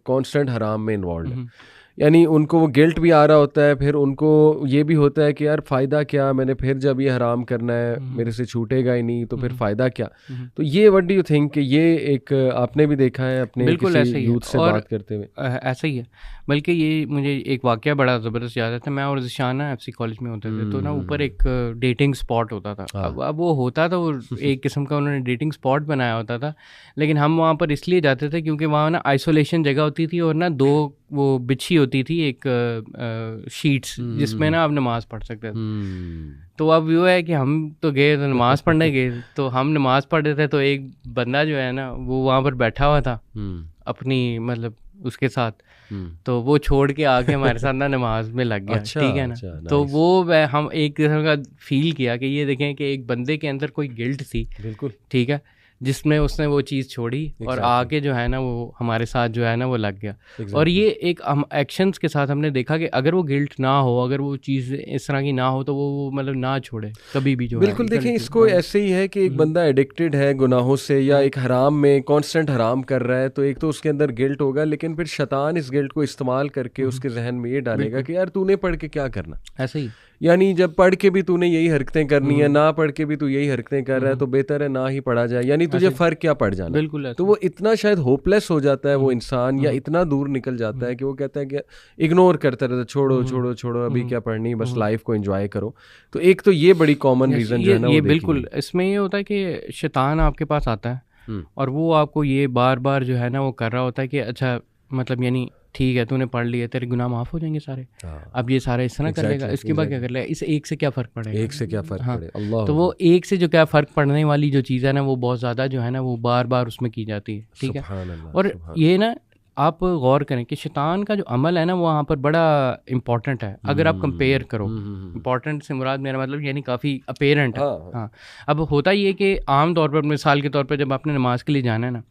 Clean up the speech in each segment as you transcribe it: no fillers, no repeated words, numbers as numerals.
Constant हराम में involve है, यानी उनको वो गिल्ट भी आ रहा होता है, फिर उनको ये भी होता है कि यार फ़ायदा क्या, मैंने फिर जब ये हराम करना है मेरे से छूटेगा ही नहीं, तो फिर फ़ायदा क्या। तो ये व्हाट डू यू थिंक कि ये एक आपने भी देखा है अपने बिल्कुल किसी ऐसा ही यूथ से और बात करते हुए? ऐसा ही है। बल्कि ये मुझे एक वाक़या बड़ा ज़बरदस्त याद आता है। मैं और ज़िशान ना एफसी कॉलेज में होते थे, तो ना ऊपर एक डेटिंग स्पॉट होता था। अब वो होता था, वो एक किस्म का उन्होंने डेटिंग स्पॉट बनाया होता था, लेकिन हम वहाँ पर इसलिए जाते थे क्योंकि वहाँ ना आइसोलेशन जगह होती थी और ना 2 वो बिछी होती थी एक शीट्स, जिसमें ना आप नमाज़ पढ़ सकते थे। तो अब वो है कि हम तो गए, तो नमाज़ पढ़ने गए, तो हम नमाज़ पढ़ रहे थे, तो एक बंदा जो है ना वो वहाँ पर बैठा हुआ था अपनी मतलब उसके साथ, तो वो छोड़ के आके हमारे साथ ना नमाज में लग गया। अच्छा, ठीक है ना। अच्छा, तो nice. वो हम एक किस्म का फील किया कि ये देखें कि एक बंदे के अंदर कोई गिल्ट थी, बिल्कुल, ठीक है, जिसमें उसने वो चीज़ छोड़ी और Exactly. आके जो है ना वो हमारे साथ जो है ना वो लग गया। Exactly. और ये एक हम एक्शंस के साथ हमने देखा कि अगर वो गिल्ट ना हो, अगर वो चीज़ इस तरह की ना हो, तो वो मतलब ना छोड़े कभी भी जो है। बिल्कुल, देखें इसको ऐसे ही है कि एक बंदा एडिक्टेड है गुनाहों से या एक हराम में कांस्टेंट हराम कर रहा है, तो एक तो उसके अंदर गिल्ट होगा, लेकिन फिर शैतान इस गिल्ट को इस्तेमाल करके उसके जहन में ये डालेगा कि यार तूने पढ़ के क्या करना, ऐसे ही, यानी जब पढ़ के भी तूने यही हरकतें करनी है, ना पढ़ के भी तू यही हरकतें कर रहा है, तो बेहतर है ना ही पढ़ा जाए, यानी तुझे फ़र्क क्या पड़ जाना। बिल्कुल तो वो इतना शायद होपलेस हो जाता है वो इंसान, या इतना दूर निकल जाता है कि वो कहता है कि इग्नोर करता रहता है, छोड़ो छोड़ो छोड़ो, अभी क्या पढ़नी, बस लाइफ को एंजॉय करो। तो एक तो ये बड़ी कॉमन रीज़न जो है ना वो ये देखी बिल्कुल गई। इसमें ये होता है कि शैतान आपके पास आता है और वो आपको ये बार बार जो है ना वो कर रहा होता है कि अच्छा मतलब यानी ठीक है तूने पढ़ लिया, तेरे गुनाह माफ़ हो जाएंगे सारे, अब ये सारा इस तरह कर लेगा, इसके बाद क्या कर लेगा, इस एक से क्या फ़र्क पड़ेगा, एक से क्या फ़र्क हाँ। पड़े, अल्लाह तो वो एक से जो क्या फ़र्क पड़ने वाली जो चीज़ है ना वो बहुत ज़्यादा जो है ना वो बार बार उसमें की जाती है, ठीक है। सुभान अल्लाह, और सुभान। ये ना आप गौर करें कि शैतान का जो अमल है ना वो वहाँ पर बड़ा इम्पॉर्टेंट है, अगर आप कंपेयर करो। इम्पॉर्टेंट से मुराद मेरा मतलब यानी काफ़ी अपेरेंट है। हाँ, अब होता ये कि आम तौर पर मिसाल के तौर पर जब आपने नमाज के लिए जाना है ना,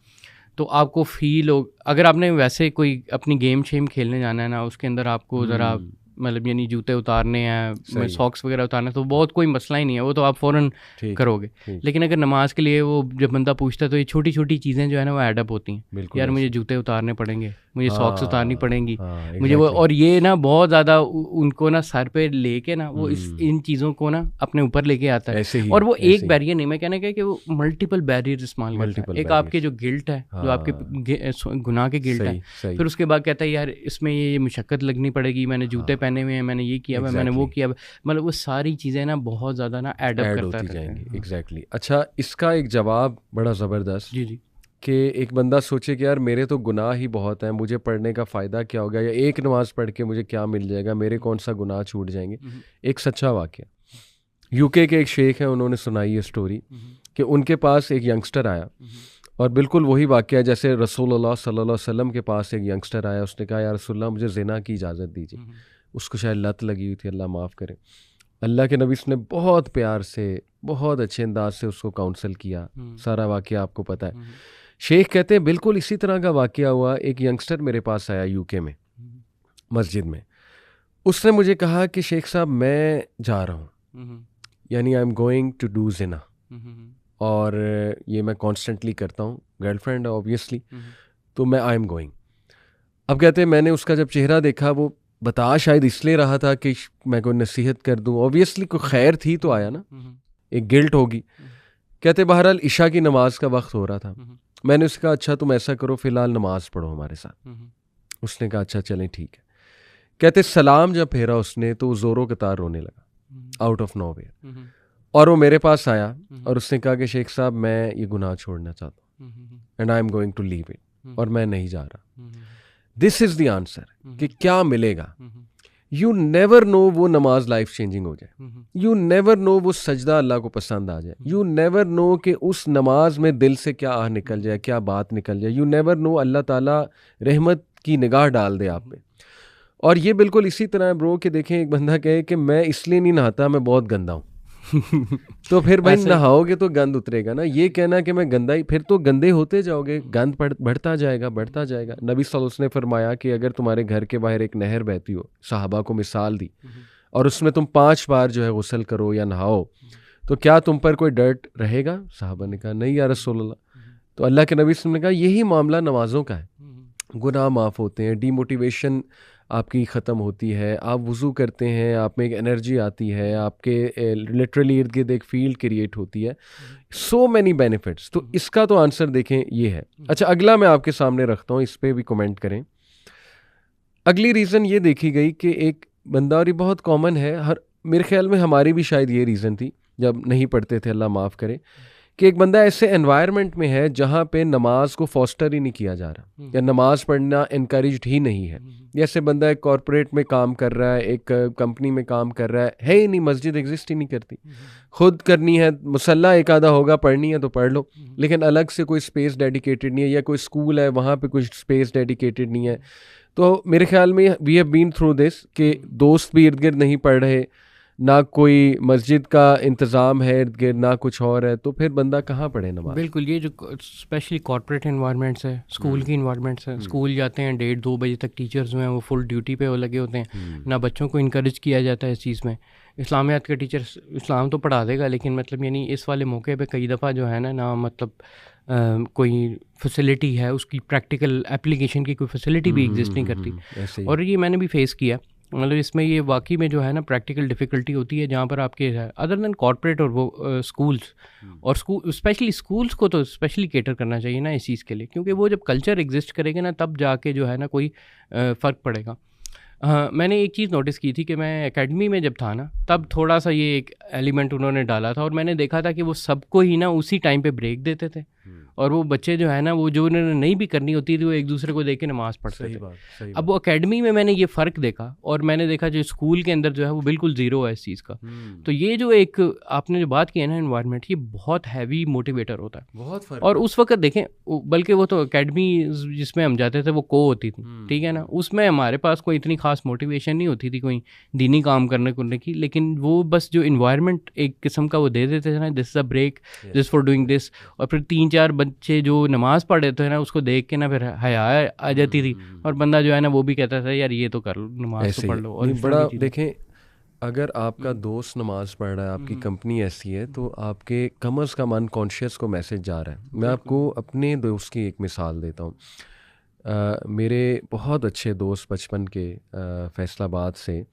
तो आपको फील हो, अगर आपने वैसे कोई अपनी गेम शेम खेलने जाना है ना, उसके अंदर आपको ज़रा मतलब यानी जूते उतारने हैं, सॉक्स वगैरह उतारने, तो बहुत कोई मसला ही नहीं है, वो तो आप फ़ौरन करोगे। लेकिन अगर नमाज के लिए वो जब बंदा पूछता है तो ये छोटी छोटी चीज़ें जो है ना वो एडअप होती हैं। यार मुझे जूते उतारने पड़ेंगे, मुझे सॉक्स उतारनी पड़ेंगी, मुझे वो, और ये ना बहुत ज़्यादा उनको ना सर पे लेके ना वो इन चीज़ों को ना अपने ऊपर लेके आता है। और वो एक बैरियर नहीं, मैं कहने का कि वो मल्टीपल बैरियर इस्तेमाल करता है। एक आपके जो गिल्ट है, जो आपके गुनाह के गिल्ट है, फिर उसके बाद कहता है यार इसमें ये मुशक्क़त लगनी पड़ेगी, मैंने जूते पहने हुए हैं, मैंने ये किया हुआ, मैंने वो किया हुआ, मतलब वो सारी चीज़ें ना बहुत ज़्यादा ना एडअप करता जाएंगी। एग्जैक्टली। अच्छा, इसका एक जवाब बड़ा ज़बरदस्त, जी कि एक बंदा सोचे कि यार मेरे तो गुनाह ही बहुत हैं, मुझे पढ़ने का फ़ायदा क्या होगा, या एक नमाज़ पढ़ के मुझे क्या मिल जाएगा, मेरे कौन सा गुनाह छूट जाएंगे। एक सच्चा वाक़या, यूके के एक शेख हैं, उन्होंने सुनाई ये स्टोरी कि उनके पास एक यंगस्टर आया, और बिल्कुल वही वाक़या जैसे रसूलुल्लाह सल्लल्लाहु अलैहि वसल्लम के पास एक यंगस्टर आया, उसने कहा यार रसूलल्लाह मुझे ज़िना की इजाज़त दीजिए। उसको शायद लत लगी हुई थी, अल्लाह माफ़ करे। अल्लाह के नबी ने बहुत प्यार से, बहुत अच्छे अंदाज से उसको काउंसल किया। सारा वाक़या आपको पता है। शेख कहते हैं बिल्कुल इसी तरह का वाक़या हुआ, एक यंगस्टर मेरे पास आया यूके में, मस्जिद में। उसने मुझे कहा कि शेख साहब मैं जा रहा हूँ, यानी I am going to do ज़िना, और ये मैं कॉन्स्टेंटली करता हूँ, गर्लफ्रेंड ऑब्वियसली, तो मैं आई एम गोइंग। अब कहते हैं मैंने उसका जब चेहरा देखा, वो बता शायद इसलिए रहा था कि मैं कोई नसीहत कर दूँ, ऑब्वियसली कोई खैर थी तो आया ना, एक गिल्ट होगी। कहते बहरहाल इशा की नमाज का वक्त हो रहा था, मैंने उससे कहा अच्छा तुम ऐसा करो फ़िलहाल नमाज पढ़ो हमारे साथ। उसने कहा अच्छा चलें ठीक है। कहते सलाम जब फेरा उसने तो ज़ोरों कतार रोने लगा, आउट ऑफ नोवेयर, और वो मेरे पास आया और उसने कहा कि शेख साहब मैं ये गुनाह छोड़ना चाहता हूँ, and I am going to leave it, और मैं नहीं जा रहा। दिस इज़ द आंसर कि क्या मिलेगा। यू नेवर नो वो नमाज लाइफ चेंजिंग हो जाए, यू नेवर नो वो सजदा अल्लाह को पसंद आ जाए, यू नेवर नो कि उस नमाज में दिल से क्या आह निकल जाए, क्या बात निकल जाए, यू नेवर नो अल्लाह ताला रहमत की निगाह डाल दे आप पे। और ये बिल्कुल इसी तरह है ब्रो कि देखें एक बंदा कहे कि मैं इसलिए नहीं नहाता, मैं बहुत गंदा हूँ तो फिर भाई नहाओगे तो गंद उतरेगा ना। ये कहना कि मैं गंदा ही, फिर तो गंदे होते जाओगे, गंद बढ़ता जाएगा बढ़ता जाएगा। नबी सल्लल्लाहु अलैहि वसल्लम ने फरमाया कि अगर तुम्हारे घर के बाहर एक नहर बहती हो, सहाबा को मिसाल दी, और उसमें तुम 5 बार जो है गुस्ल करो या नहाओ, तो क्या तुम पर कोई डर्ट रहेगा? सहाबा ने कहा नहीं या रसूलल्लाह। तो अल्लाह के नबी सल्लल्लाहु अलैहि वसल्लम ने कहा यही मामला नमाज़ों का है। गुनाह माफ़ होते हैं, डीमोटिवेशन आपकी ख़त्म होती है, आप वज़ू करते हैं, आप में एक एनर्जी आती है, आपके लिटरली इर्द गिर्द एक फील्ड क्रिएट होती है, सो मैनी बेनिफिट्स। तो इसका तो आंसर देखें ये है। अच्छा, अगला मैं आपके सामने रखता हूँ, इस पर भी कमेंट करें। अगली रीज़न ये देखी गई कि एक बंदा, और ये बहुत कॉमन है, हर मेरे ख्याल में हमारी भी शायद ये रीज़न थी जब नहीं पढ़ते थे, अल्लाह माफ़ करे, कि एक बंदा ऐसे एनवायरनमेंट में है जहाँ पे नमाज को फॉस्टर ही नहीं किया जा रहा, या नमाज पढ़ना इनकरेज्ड ही नहीं है। जैसे बंदा एक कॉरपोरेट में काम कर रहा है, एक कंपनी में काम कर रहा है ही नहीं, मस्जिद एग्जिस्ट ही नहीं करती, खुद करनी है, मुसल्ला एक आधा होगा, पढ़नी है तो पढ़ लो, लेकिन अलग से कोई स्पेस डेडिकेटेड नहीं है, या कोई स्कूल है वहाँ पे कुछ स्पेस डेडिकेटेड नहीं है। तो मेरे ख्याल में we have been through this कि दोस्त भी इर्द गिर्द नहीं पढ़ रहे, ना कोई मस्जिद का इंतज़ाम है इर्द गिर्द, ना कुछ और है, तो फिर बंदा कहाँ पढ़े नमाज। बिल्कुल, ये जो स्पेशली कॉर्पोरेट इन्वायरमेंट्स है, स्कूल की इन्वायरमेंट्स है, स्कूल जाते हैं 1:30-2 बजे तक, टीचर्स जो हैं वो फुल ड्यूटी पे वो लगे होते हैं, ना बच्चों को इनकरेज किया जाता है इस चीज़ में। इस्लामियात का टीचर इस्लाम तो पढ़ा देगा, लेकिन मतलब यानी इस वाले मौके पे कई दफ़ा जो है ना मतलब कोई फैसिलिटी है, उसकी प्रैक्टिकल एप्लीकेशन की कोई फैसिलिटी भी एग्जिस्ट नहीं करती। और ये मैंने भी फेस किया, मतलब इसमें ये वाकई में जो है ना प्रैक्टिकल डिफ़िकल्टी होती है, जहाँ पर आपके अदर देन कॉर्पोरेट और वो स्कूल्स, और स्कूल स्पेशली स्कूल्स को तो स्पेशली केटर करना चाहिए ना इस चीज़ के लिए, क्योंकि वो जब कल्चर एग्जिस्ट करेगा ना तब जाके जो है ना कोई फ़र्क पड़ेगा। मैंने एक चीज़ नोटिस की थी कि मैं एकेडमी में जब था ना तब थोड़ा सा ये एक एलिमेंट उन्होंने डाला था, और मैंने देखा था कि वो सबको ही ना उसी टाइम पे ब्रेक देते थे, और वो बच्चे जो है ना वो जो उन्होंने नहीं भी करनी होती थी वो एक दूसरे को देख के नमाज़ पढ़ते थे। अब वो एकेडमी में मैंने ये फ़र्क देखा, और मैंने देखा जो स्कूल के अंदर जो है वो बिल्कुल ज़ीरो है इस चीज़ का। तो ये जो एक आपने जो बात की है ना एनवायरनमेंट, ये बहुत हैवी मोटिवेटर होता है, बहुत फर्क। और उस वक्त देखें, बल्कि वो तो एकेडमी जिसमें हम जाते थे वो को होती थी, ठीक है ना, उसमें हमारे पास कोई इतनी खास मोटिवेशन नहीं होती थी कोई दीनी काम करने की, लेकिन वो बस जो इन्वायरमेंट एक किस्म का वो दे देते थे ना, this is a break, this for doing this, और फिर 3-4 बच्चे जो नमाज़ पढ़ रहे थे ना उसको देख के ना फिर हया आ जाती थी, और बंदा जो है ना वो भी कहता था यार ये तो कर लो, नमाज तो पढ़ लो। और बड़ा देखें, अगर आपका दोस्त नमाज पढ़ रहा है, आपकी कंपनी ऐसी है, तो आपके कम अज़ कम अनकॉन्शियस को मैसेज जा रहा है। मैं आपको अपने दोस्त की एक मिसाल देता हूँ। मेरे बहुत अच्छे दोस्त बचपन के फैसलाबाद से,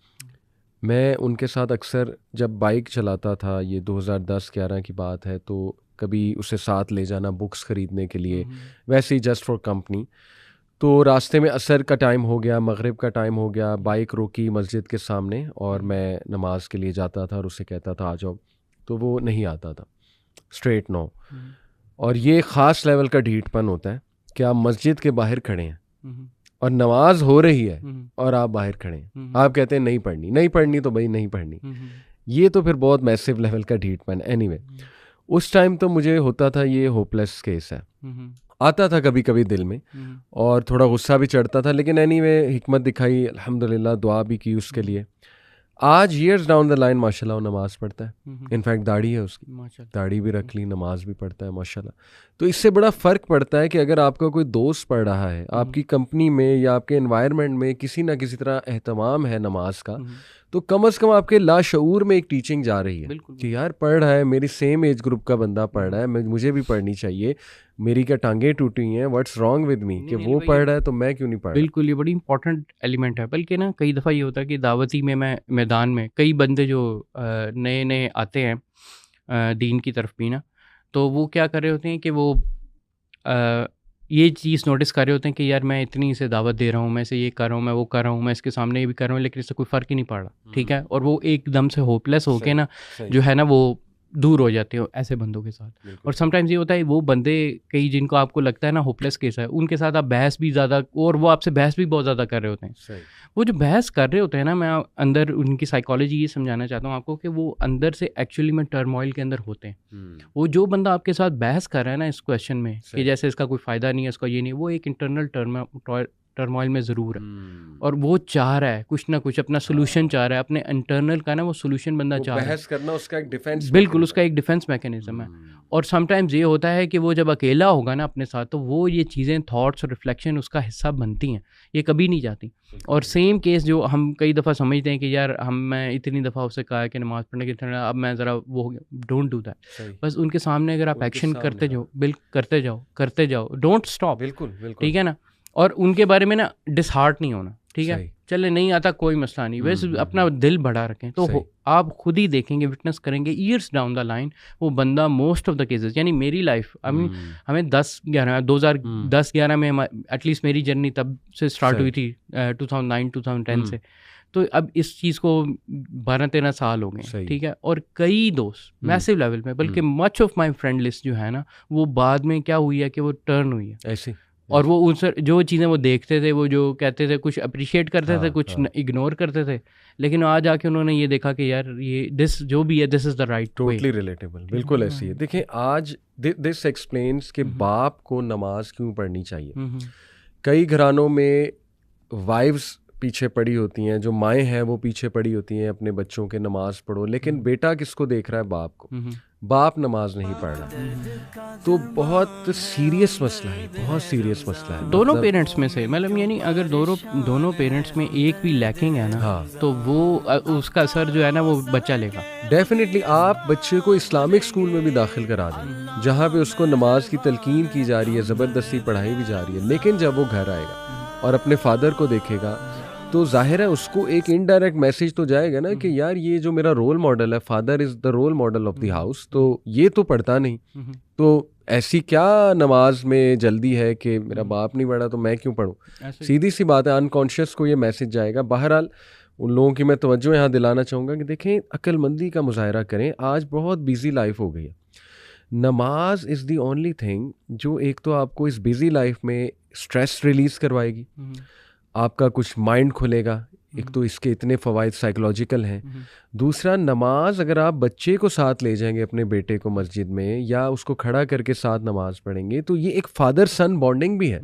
मैं उनके साथ अक्सर जब बाइक चलाता था, ये 2010-11 की बात है, तो कभी उसे साथ ले जाना बुक्स ख़रीदने के लिए, वैसे ही जस्ट फॉर कंपनी। तो रास्ते में असर का टाइम हो गया, मगरिब का टाइम हो गया, बाइक रोकी मस्जिद के सामने, और मैं नमाज के लिए जाता था और उसे कहता था आ जाओ, तो वो नहीं आता था, स्ट्रेट नो। और ये ख़ास लेवल का ढीठपन होता है कि आप मस्जिद के बाहर खड़े हैं और नमाज हो रही है और आप बाहर खड़े हैं, आप कहते हैं नहीं पढ़नी तो भाई नहीं पढ़नी। ये तो फिर बहुत मैसिव लेवल का ढीठपन। एनीवे, उस टाइम तो मुझे होता था ये होपलेस केस है, आता था कभी कभी दिल में, और थोड़ा गुस्सा भी चढ़ता था, लेकिन एनीवे हिकमत दिखाई, अल्हम्दुलिल्लाह, दुआ भी की उसके लिए। आज ईयर्स डाउन द लाइन माशाल्लाह नमाज पढ़ता है, इनफैक्ट दाढ़ी है उसकी, दाढ़ी भी रख ली, नमाज भी पढ़ता है माशाल्लाह। तो इससे बड़ा फ़र्क पड़ता है कि अगर आपका कोई दोस्त पढ़ रहा है, आपकी कंपनी में या आपके एनवायरनमेंट में किसी ना किसी तरह एहतमाम है नमाज का, तो कम से कम आपके लाशऊर में एक टीचिंग जा रही है कि यार पढ़ रहा है, मेरी सेम एज ग्रुप का बंदा पढ़ रहा है, मुझे भी पढ़नी चाहिए, मेरी क्या टांगें टूटी हैं, व्हाट्स रॉन्ग विद मी, कि वो पढ़ रहा है तो मैं क्यों नहीं पढ़ रहा। बिल्कुल, ये बड़ी इंपॉर्टेंट एलिमेंट है। बल्कि ना कई दफ़ा ये होता है कि दावती में मैदान में कई बंदे जो नए नए आते हैं दीन की तरफ भी ना, तो वो क्या कर रहे होते हैं कि वो ये चीज़ नोटिस कर रहे होते हैं कि यार मैं इतनी इसे दावत दे रहा हूँ, मैं इसे ये कर रहा हूँ, मैं वो कर रहा हूँ, मैं इसके सामने ये भी कर रहा हूँ, लेकिन इससे कोई फ़र्क ही नहीं पड़ रहा, ठीक है। और वो एकदम से होपलेस होके ना जो है ना वो दूर हो जाते हो ऐसे बंदों के साथ। और समटाइम्स ये होता है वो बंदे कई जिनको आपको लगता है ना होपलेस केस है, उनके साथ आप बहस भी ज़्यादा, और वो आपसे बहस भी बहुत ज़्यादा कर रहे होते हैं। वो जो बहस कर रहे होते हैं ना, मैं अंदर उनकी साइकोलॉजी ये समझाना चाहता हूँ आपको कि वो अंदर से एक्चुअली में टर्मोइल के अंदर होते हैं। वो जो बंदा आपके साथ बहस कर रहा है ना इस क्वेश्चन में कि जैसे इसका कोई फ़ायदा नहीं है, इसका ये नहीं, वो एक इंटरनल टर्मोइल में ज़रूर है, और वो चाह रहा है कुछ ना कुछ अपना सोल्यूशन चाह रहा है, अपने इंटरनल का ना वो सोल्यूशन बंदा चाह रहा है। बहस करना उसका एक डिफेंस, बिल्कुल उसका एक डिफेंस मैकेनिज्म है। और समटाइम्स ये होता है कि वो जब अकेला होगा ना अपने साथ, तो वो ये चीज़ें थॉट्स और रिफ्लेक्शन उसका हिस्सा बनती हैं, ये कभी नहीं जाती। और सेम केस जो हम कई दफ़ा समझते हैं कि यार मैं इतनी दफ़ा उससे कहा है कि नमाज़ पढ़ने की तरह, अब मैं ज़रा वो हो गया, डोंट डू दैट। बस उनके सामने अगर आप एक्शन करते जाओ, करते जाओ, डोंट स्टॉप, बिल्कुल ठीक है ना। और उनके बारे में ना डिसहार्ट नहीं होना, ठीक है, चले नहीं आता कोई मसला नहीं, वैसे अपना दिल बढ़ा रखें तो आप खुद ही देखेंगे, विटनेस करेंगे ईयर्स डाउन द लाइन वो बंदा मोस्ट ऑफ द केसेस, यानी मेरी लाइफ हमें 2010-11 में एटलीस्ट मेरी जर्नी तब से स्टार्ट हुई थी 2009-2010 से, तो अब इस चीज़ को 12-13 साल हो गए, ठीक है, और कई दोस्त मैसिव लेवल पे, बल्कि much of my friend list जो है ना वो बाद में क्या हुई है कि वो टर्न हुई है ऐसे, और वो उन जो चीज़ें वो देखते थे, वो जो कहते थे, कुछ अप्रिशिएट करते थे, कुछ इग्नोर करते थे, लेकिन आज आके उन्होंने ये देखा कि यार ये दिस जो भी है this is the right, totally relatable, बिल्कुल ऐसी है। देखिए आज दिस एक्सप्लेन्स कि बाप को नमाज क्यों पढ़नी चाहिए। कई घरानों में वाइव्स पीछे पड़ी होती हैं, जो माएँ हैं वो पीछे पड़ी होती हैं अपने बच्चों के नमाज पढ़ो, लेकिन बेटा किसको देख रहा है? बाप को। बाप नमाज नहीं पढ़ रहा, तो बहुत सीरियस मसला है, बहुत सीरियस मसला है दोनों पेरेंट्स में से, मतलब यानी अगर दोनों पेरेंट्स में एक भी लैकिंग है ना, तो वो उसका असर जो है ना वो बच्चा लेगा डेफिनेटली। आप बच्चे को इस्लामिक स्कूल में भी दाखिल करा दें जहाँ पे उसको नमाज की तलकीन की जा रही है, ज़बरदस्ती पढ़ाई भी जा रही है, लेकिन जब वो घर आएगा और अपने फादर को देखेगा तो जाहिर है उसको एक इनडायरेक्ट मैसेज तो जाएगा ना कि यार ये जो मेरा रोल मॉडल है, father is the role model of the house, तो ये तो पढ़ता नहीं, तो ऐसी क्या नमाज में जल्दी है कि मेरा बाप नहीं पढ़ा तो मैं क्यों पढ़ूं? सीधी सी बात है, अनकॉन्शियस को ये मैसेज जाएगा। बहरहाल उन लोगों की मैं तवज्जो यहाँ दिलाना चाहूँगा कि देखें, अक्लमंदी का मुजाहरा करें। आज बहुत बिजी लाइफ हो गई है, नमाज इज़ दी ओनली थिंग जो एक तो आपको इस बिजी लाइफ में स्ट्रेस रिलीज़ करवाएगी, आपका कुछ माइंड खुलेगा, एक तो इसके इतने फ़वाइद साइकोलॉजिकल हैं। दूसरा, नमाज अगर आप बच्चे को साथ ले जाएंगे अपने बेटे को मस्जिद में या उसको खड़ा करके साथ नमाज पढ़ेंगे तो ये एक फादर सन बॉन्डिंग भी है,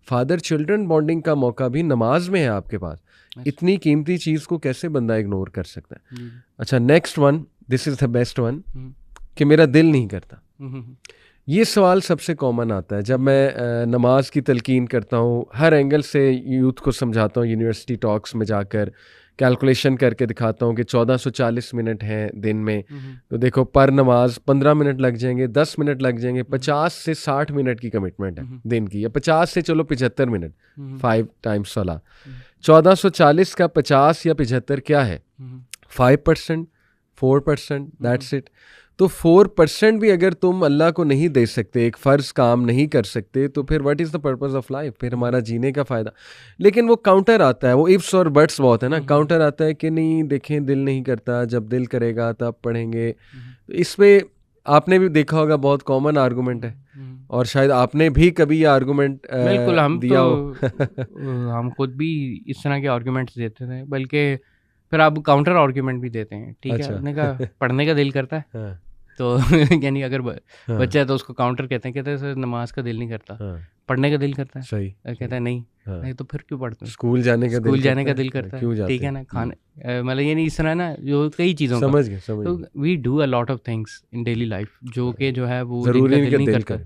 फादर चिल्ड्रन बॉन्डिंग का मौका भी नमाज में है आपके पास। इतनी कीमती चीज़ को कैसे बंदा इग्नोर कर सकता है? अच्छा, next one, this is the best one, कि मेरा दिल नहीं करता। ये सवाल सबसे कॉमन आता है जब मैं नमाज की तलकीन करता हूँ, हर एंगल से यूथ को समझाता हूँ, यूनिवर्सिटी टॉक्स में जाकर कैलकुलेशन करके दिखाता हूँ कि 1440 मिनट हैं दिन में, तो देखो पर नमाज 15 मिनट लग जाएंगे, 10 मिनट लग जाएंगे, 50 से 60 मिनट की कमिटमेंट है दिन की, या 50 से चलो 75 मिनट, 5 टाइम्स सलाह। 1440 का 50 या 75 क्या है? 5%, 4%, दैट्स इट। तो 4% भी अगर तुम अल्लाह को नहीं दे सकते, एक फ़र्ज़ काम नहीं कर सकते, तो फिर what is the purpose of life? फिर हमारा जीने का फ़ायदा। लेकिन वो काउंटर आता है, वो इफ्स और बट्स बहुत है ना, काउंटर आता है कि नहीं देखें दिल नहीं करता, जब दिल करेगा तब पढ़ेंगे। तो इस पर आपने भी देखा होगा बहुत कॉमन आर्गूमेंट है, और शायद आपने भी कभी ये आर्गूमेंट बिल्कुल हम दिया तो हम खुद भी इस तरह के आर्गूमेंट्स देते थे, बल्कि फिर आप काउंटर आर्गूमेंट भी देते हैं, ठीक है, अपने का पढ़ने का दिल करता है तो यानी अगर बच्चा है तो उसको काउंटर कहते हैं सर नमाज का दिल नहीं करता, पढ़ने का दिल करता है, सही कहता है नहीं तो फिर क्यों पढ़ते हैं? स्कूल जाने का दिल करता है, ठीक है ना, खाने मतलब ये नहीं इस तरह ना, जो कई चीज़ों समझ गए तो we do a lot of things in daily life जो कि जो है वो दिल नहीं करता,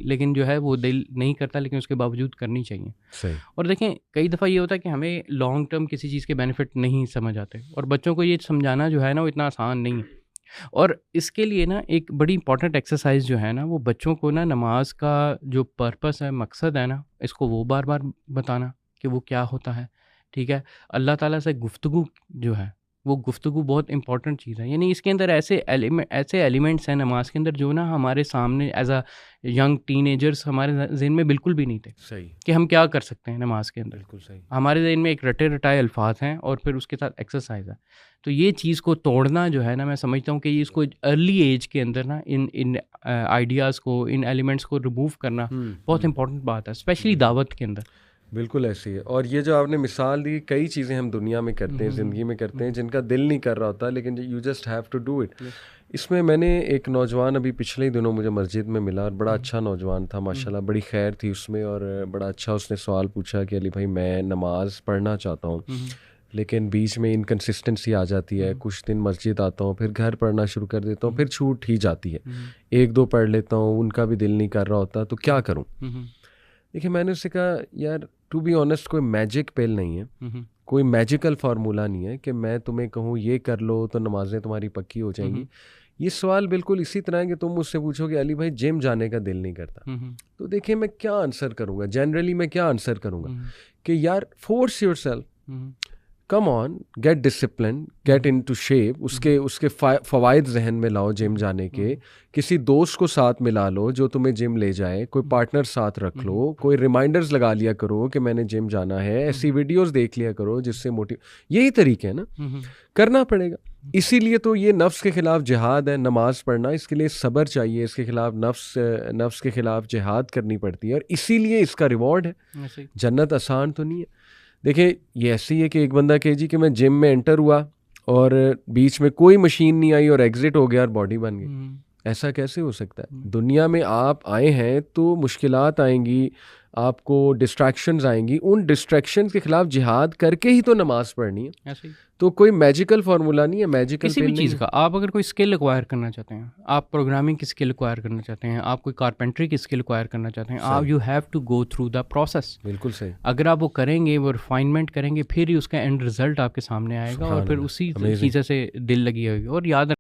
लेकिन जो है वो दिल नहीं करता, लेकिन उसके बावजूद करनी चाहिए। और देखें कई दफ़ा ये होता है कि हमें लॉन्ग टर्म किसी चीज़ के बेनिफिट नहीं समझ आते, और बच्चों को ये समझाना जो है ना वो इतना आसान नहीं है। और इसके लिए ना एक बड़ी इंपॉर्टेंट एक्सरसाइज जो है ना, वो बच्चों को ना नमाज का जो पर्पस है, मकसद है ना, इसको वो बार बार बताना कि वो क्या होता है, ठीक है। अल्लाह ताला से गुफ्तगू जो है वो गुफ्तगू बहुत इंपॉर्टेंट चीज़ है, यानी इसके अंदर ऐसे एलिमेंट्स हैं नमाज के अंदर जो ना हमारे सामने एज अ यंग टीनेजर्स हमारे जहन में बिल्कुल भी नहीं थे, सही, कि हम क्या कर सकते हैं नमाज के अंदर। बिल्कुल सही, हमारे जहन में एक रटे रटाए अल्फाज हैं और फिर उसके साथ एक्सरसाइज है। तो ये चीज़ को तोड़ना जो है ना, मैं समझता हूँ कि इसको अर्ली एज के अंदर ना इन आइडियाज़ को, इन एलिमेंट्स को रिमूव करना बहुत इंपॉर्टेंट बात है, स्पेशली दावत के अंदर। बिल्कुल ऐसी है। और ये जो आपने मिसाल दी, कई चीज़ें हम दुनिया में करते हैं, ज़िंदगी में करते हैं, जिनका दिल नहीं कर रहा होता, लेकिन you just have to do it. इसमें मैंने एक नौजवान अभी पिछले ही दिनों मुझे मस्जिद में मिला, और बड़ा अच्छा नौजवान था माशाल्लाह, बड़ी खैर थी उसमें, और बड़ा अच्छा उसने सवाल पूछा कि अली भाई मैं नमाज़ पढ़ना चाहता हूँ, लेकिन बीच में इनकन्सिस्टेंसी आ जाती है, कुछ दिन मस्जिद आता हूँ, फिर घर पढ़ना शुरू कर देता हूँ, फिर छूट ही जाती है, एक दो पढ़ लेता हूँ, उनका भी दिल नहीं कर रहा होता, तो क्या करूँ? देखिए मैंने उससे कहा यार टू बी ऑनेस्ट कोई मैजिक पिल नहीं है, कोई मैजिकल फार्मूला नहीं है कि मैं तुम्हें कहूँ ये कर लो तो नमाज़ें तुम्हारी पक्की हो जाएंगी। ये सवाल बिल्कुल इसी तरह है कि तुम मुझसे पूछो कि अली भाई जिम जाने का दिल नहीं करता, तो देखिए मैं क्या आंसर करूँगा, जनरली मैं क्या आंसर करूँगा कि यार force yourself, come on, get discipline, get into shape, उसके फ़वाइद जहन में लाओ जिम जाने के, किसी दोस्त को साथ मिला लो जो तुम्हें जिम ले जाए, कोई पार्टनर साथ रख लो, कोई रिमाइंडर्स लगा लिया करो कि मैंने जिम जाना है, ऐसी वीडियोस देख लिया करो जिससे यही तरीके है ना, करना पड़ेगा। इसीलिए तो ये नफ्स के खिलाफ जिहाद है, नमाज पढ़ना, इसके लिए सब्र चाहिए, इसके खिलाफ नफ्स के खिलाफ जिहाद करनी पड़ती है, और इसीलिए इसका रिवॉर्ड है। जन्नत आसान तो नहीं है। देखिए ये ऐसी है कि एक बंदा कहे जी कि मैं जिम में एंटर हुआ और बीच में कोई मशीन नहीं आई और एग्जिट हो गया और बॉडी बन गई, ऐसा कैसे हो सकता है? दुनिया में आप आए हैं तो मुश्किलात आएंगी, आपको डिस्ट्रैक्शंस आएंगी, उन डिस्ट्रैक्शंस के खिलाफ जिहाद करके ही तो नमाज पढ़नी है। ऐसे ही तो कोई मैजिकल फार्मूला नहीं है, मैजिकल किसी भी चीज़ का। आप अगर कोई स्किल एक्वायर करना चाहते हैं, आप प्रोग्रामिंग की स्किल एक्वायर करना चाहते हैं, आप कोई कारपेंट्री की स्किल एक्वायर करना चाहते हैं, आप you have to go through the process. बिल्कुल सही। अगर आप वो करेंगे, वो रिफाइनमेंट करेंगे, फिर ही उसका एंड रिजल्ट आपके सामने आएगा और फिर उसी चीज़ें से दिल लगी होगी। और याद